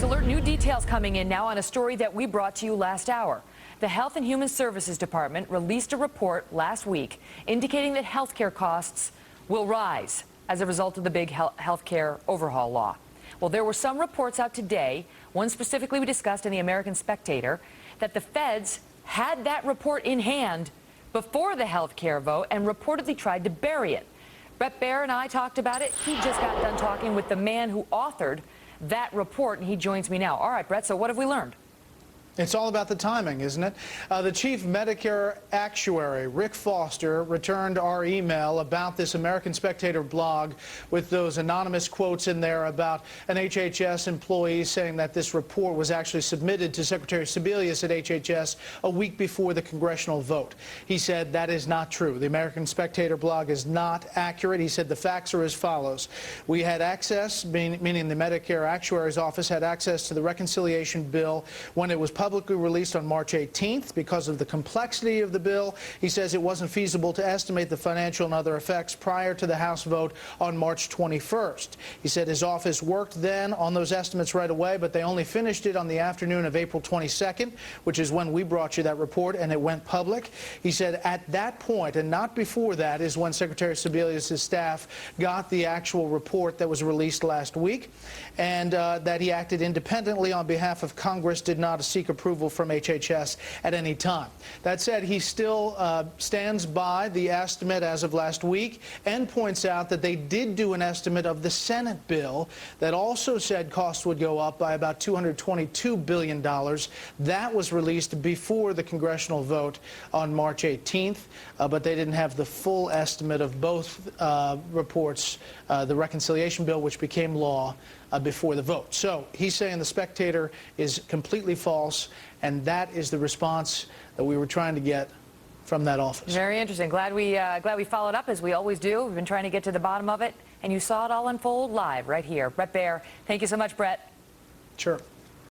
Alert, new details coming in now on a story that we brought to you last hour. The Health and Human Services Department released a report last week indicating that health care costs will rise as a result of the big health care overhaul law. Well, there were some reports out today, one specifically we discussed in the American Spectator, that the feds had that report in hand before the health care vote and reportedly tried to bury it. Brett Baer and I talked about it. He just got done talking with the man who authored that report, and he joins me now. All right, Brett, so what have we learned? It's all about the timing, isn't it? The chief Medicare actuary, Rick Foster, returned our email about this American Spectator blog with those anonymous quotes in there about an HHS employee saying that this report was actually submitted to Secretary Sebelius at HHS a week before the congressional vote. He said that is not true. The American Spectator blog is not accurate. He said the facts are as follows. We had access, meaning the Medicare actuary's office had access to the reconciliation bill when it was publicly released on March 18th. Because of the complexity of the bill, he says it wasn't feasible to estimate the financial and other effects prior to the House vote on March 21st. He said his office worked then on those estimates right away, but they only finished it on the afternoon of April 22nd, which is when we brought you that report, and it went public. He said at that point, and not before that, is when Secretary Sebelius' staff got the actual report that was released last week, and that he acted independently on behalf of Congress, did not seek approval from HHS at any time. That said, he still stands by the estimate as of last week and points out that they did do an estimate of the Senate bill that also said costs would go up by about $222 billion. That was released before the congressional vote on March 18th, but they didn't have the full estimate of both reports, the reconciliation bill, which became law before the vote. So he's saying the Spectator is completely false, and that is the response that we were trying to get from that office. Very interesting. Glad we followed up, as we always do. We've been trying to get to the bottom of it, and you saw it all unfold live right here. Brett Baer, thank you so much, Brett. Sure.